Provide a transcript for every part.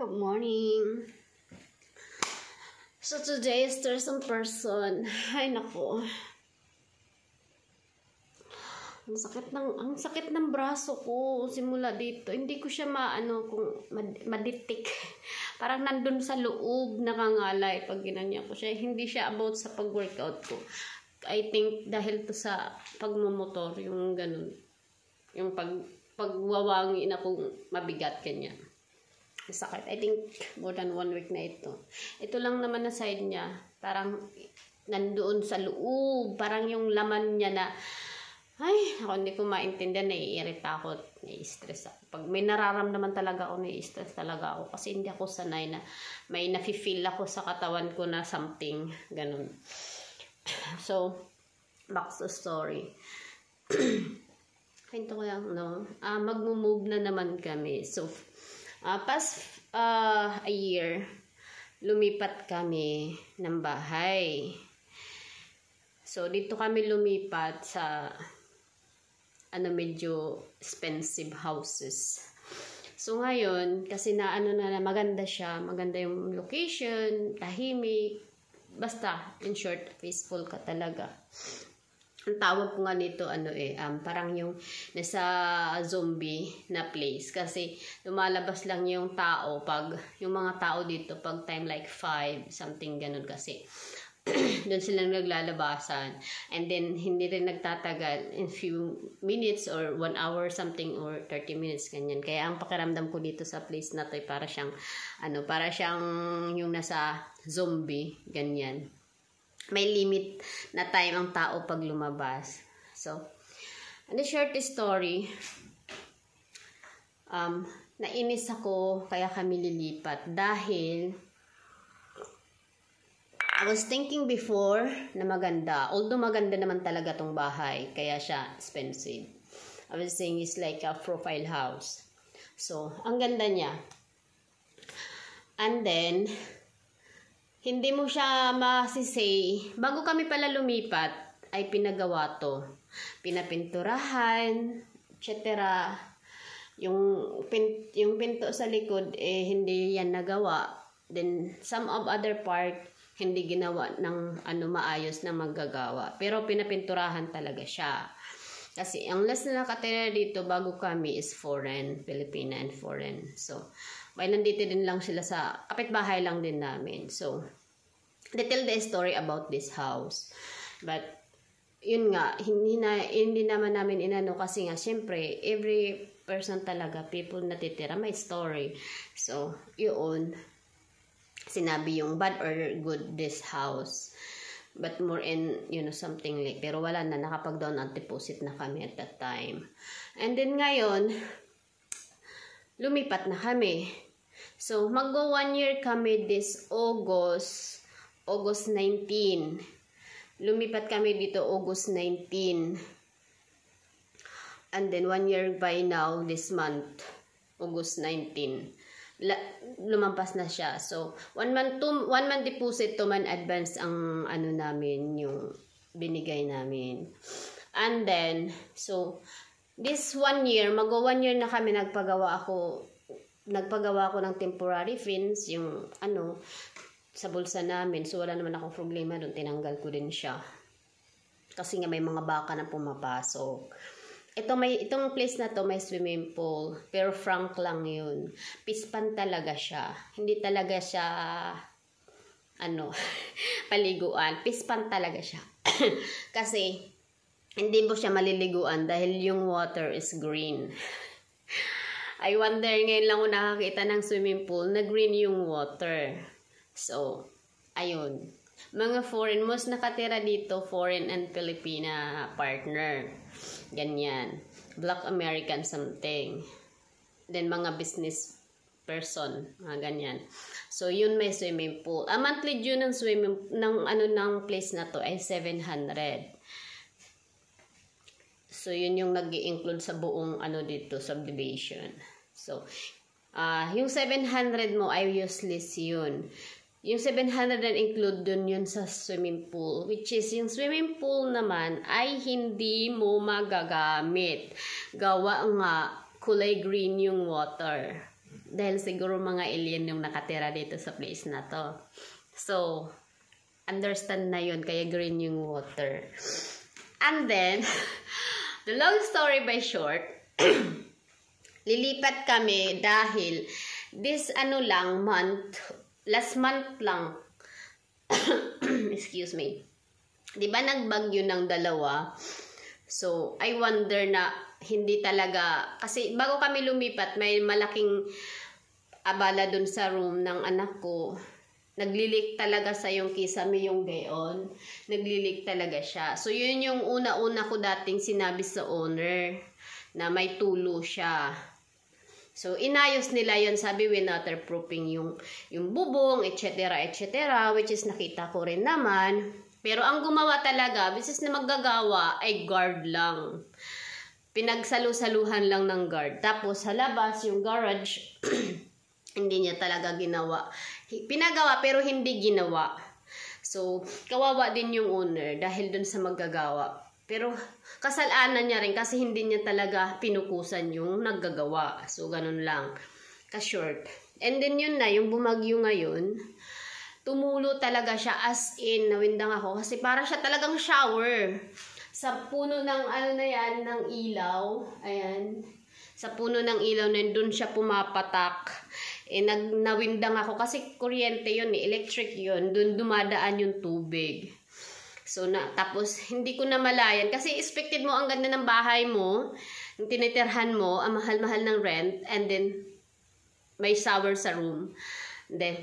Good morning. So today is there's some person. Ay nako. Ang sakit ng braso ko simula dito. Hindi ko siya kung maditik. Parang nandun sa loob nakangalay pag ginanya ko siya. Hindi siya about sa pag-workout ko. I think dahil to sa pagmumotor, yung ganun. Yung pagwawangin akong mabigat kanya. Sakit. I think more than 1 week na ito. Ito lang naman na side niya. Parang nandoon sa loob. Parang yung laman niya na ay, ako hindi ko maintindihan. Naiirita ako. Nai-stress ako. Pag may nararamdaman talaga ako, nai-stress talaga ako. Kasi hindi ako sanay na may nafe-feel ako sa katawan ko na something. Ganun. So, back to story. Pinto ko lang, no? Mag-move na naman kami. So, past a year, lumipat kami ng bahay. So, dito kami lumipat sa medyo expensive houses. So, ngayon, kasi na maganda siya, maganda yung location, tahimik, basta, in short, peaceful ka talaga. Ang tawag ko nga nito, parang yung nasa zombie na place. Kasi lumalabas lang yung tao yung mga tao dito, pag time like 5, something ganun kasi. Doon sila naglalabasan. And then, hindi rin nagtatagal in few minutes or 1 hour something or 30 minutes, ganyan. Kaya ang pakiramdam ko dito sa place na to ay para siyang yung nasa zombie, ganyan. May limit na time ang tao pag lumabas. So, the short story, nainis ako kaya kami lilipat dahil I was thinking before na maganda. Although maganda naman talaga tong bahay, kaya siya expensive. I was saying it's like a profile house. So, ang ganda niya. And then, hindi mo siya masisay. Bago kami pala lumipat, ay pinagawa to. Pinapinturahan, etc. Yung pinto sa likod, hindi yan nagawa. Then, some of other part, hindi ginawa ng maayos na maggagawa. Pero pinapinturahan talaga siya. Kasi ang last na nakatira dito bago kami is foreign, Filipina and foreign. So, while nandito din lang sila sa kapitbahay lang din namin. So, they tell the story about this house. But, yun nga, hindi naman namin inano kasi nga, syempre, every person talaga, people natitira, may story. So, yun, sinabi yung bad or good this house. But more in, something like, pero wala na, nakapag-down ang deposit na kami at that time. And then ngayon, lumipat na kami. So, mag-go 1 year kami this August 19. Lumipat kami dito August 19. And then 1 year by now, this month, August 19. Lumampas na siya. So, 1 month deposit, 2 month advance ang namin, yung binigay namin. And then, so, this 1 year, mag-go 1 year na kami, nagpagawa ako ng temporary fins, yung sa bulsa namin. So, wala naman akong problema doon. Tinanggal ko din siya. Kasi nga may mga baka na pumapasok. Itong place na to may swimming pool. Pero frank lang yun. Pispan talaga siya. Hindi talaga siya paliguan. Pispan talaga siya. Kasi hindi mo siya maliliguan dahil yung water is green. I wonder, ngayon lang ako nakakita ng swimming pool na green yung water. So, ayun. Mga foreign, most nakatira dito, foreign and Filipina partner. Ganyan. Black American something. Then, mga business person. Mga ganyan. So, yun may swimming pool. A monthly due ng ng place na to ay 700. So, yun yung nag-i-include sa buong dito, subdivision. So, yung 700 mo ay useless yun. Yung 700 na include dun yun sa swimming pool. Which is, yung swimming pool naman ay hindi mo magagamit. Gawa nga, kulay green yung water. Dahil siguro mga alien yung nakatira dito sa place na to. So, understand na yun, kaya green yung water. And then, the long story by short, lilipat kami dahil this last month lang, excuse me, di ba nagbagyo ng dalawa? So, I wonder na hindi talaga, kasi bago kami lumipat, may malaking abala dun sa room ng anak ko. Naglilik talaga sa yung kisame yung gayon. Naglilik talaga siya. So, yun yung una-una ko dating sinabi sa owner na may tulo siya. So, inayos nila yun. Sabi, waterproofing yung bubong, etc. Which is nakita ko rin naman. Pero ang gumawa talaga, bisis na maggagawa, ay guard lang. Pinagsalu-saluhan lang ng guard. Tapos, sa labas, yung garage, hindi niya talaga ginawa. Pinagawa pero hindi ginawa. So, kawawa din yung owner dahil dun sa maggagawa. Pero, kasalanan niya rin kasi hindi niya talaga pinukusan yung naggagawa. So, ganun lang. Ka-short. And then yun na, yung bumagyo ngayon, tumulo talaga siya as in, nawindang ako. Kasi para siya talagang shower. Sa puno ng ng ilaw, ayan, sa puno ng ilaw na yun, dun siya pumapatak. Nawindang ako kasi kuryente yun, electric yun, dun dumadaan yung tubig. So, tapos, hindi ko na malayan. Kasi expected mo, ang ganda ng bahay mo, yung tinitirhan mo, ang mahal-mahal ng rent, and then, may shower sa room. Then,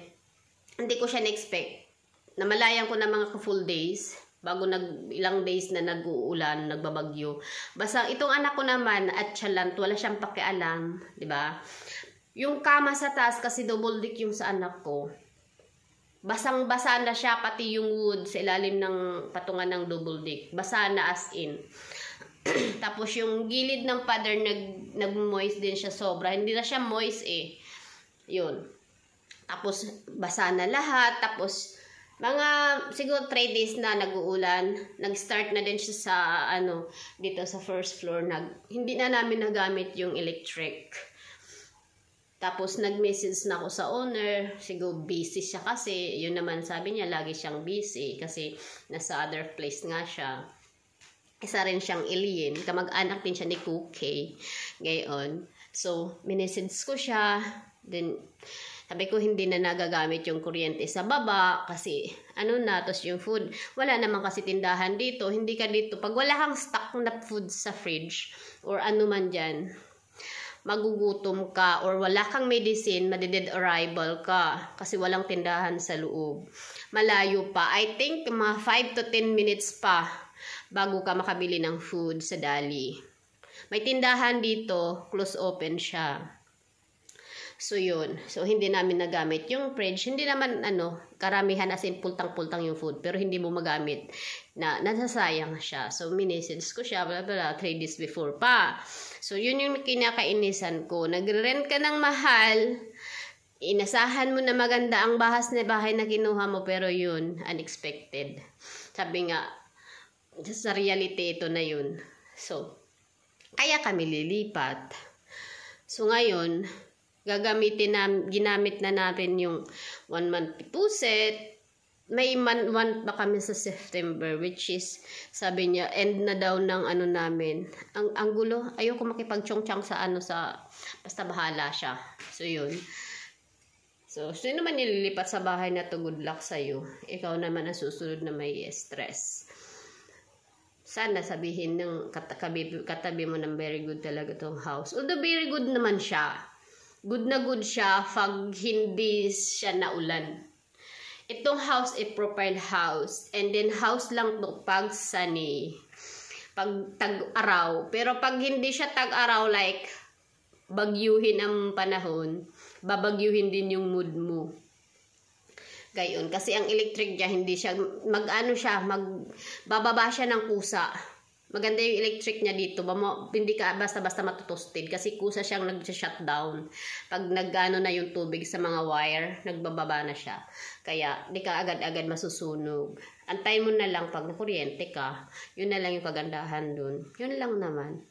hindi ko siya na-expect. Namalayan ko na mga full days, bago ilang days na nag-uulan, nagbabagyo. Basta, itong anak ko naman, at chalant, wala siyang pakialam, di ba? Yung kama sa taas, kasi double deck yung sa anak ko. Basang-basa na siya, pati yung wood sa ilalim ng patungan ng double deck. Basa na as in. Tapos yung gilid ng pader, nag-moist din siya sobra. Hindi na siya moist eh. Yun. Tapos basa na lahat. Tapos mga siguro 3 days na nag-uulan. Nag-start na din siya sa dito sa first floor. Hindi na namin nagamit yung electric. Tapos, nag-message na ako sa owner. Siguro, busy siya kasi. Yun naman, sabi niya, lagi siyang busy. Kasi, nasa other place nga siya. Isa rin siyang alien. Kamag-anak din siya ni Cookie. Gayon. So, minessage ko siya. Then, sabi ko, hindi na nagagamit yung kuryente sa baba. Kasi, tapos yung food. Wala naman kasi tindahan dito. Hindi ka dito. Pag wala kang stock na food sa fridge, or man dyan, magugutom ka or wala kang medicine, madeded arrival ka kasi walang tindahan sa loob. Malayo pa. I think mga 5 to 10 minutes pa bago ka makabili ng food sa Dali. May tindahan dito, close open siya. So, yun. So, hindi namin nagamit yung fridge. Hindi naman, karamihan as in pultang-pultang yung food. Pero hindi mo magamit na nasasayang siya. So, minessage ko siya, 3 days before pa. So, yun yung kinakainisan ko. Nagre-rent ka ng mahal. Inasahan mo na maganda ang bahay na kinuha mo. Pero yun, unexpected. Sabi nga, sa reality ito na yun. So, kaya kami lilipat. So, ngayon, ginamit na natin yung 1 month deposit. May month pa kami sa September, which is, sabi niya, end na daw ng namin. Ang gulo, ayoko makipag-chong-chang sa basta bahala siya. So, yun. So, sino man nililipat sa bahay na to, good luck sa'yo. Ikaw naman ang susunod na may stress. Sana sabihin ng katabi mo ng very good talaga tong house. Although very good naman siya. Good na good siya pag hindi siya naulan. Itong house ay profile house. And then house lang to pag sunny. Pag tag-araw. Pero pag hindi siya tag-araw, like bagyuhin ang panahon, babagyuhin din yung mood mo. Gayon. Kasi ang electric niya, hindi siya, bababa siya ng kusa. Maganda yung electric niya dito. Hindi ka basta-basta matutosted kasi kusa siyang nag-shutdown. Pag na yung tubig sa mga wire, nagbababa na siya. Kaya di ka agad-agad masusunog. Antayin mo na lang pag nakuryente ka. Yun na lang yung kagandahan dun. Yun lang naman.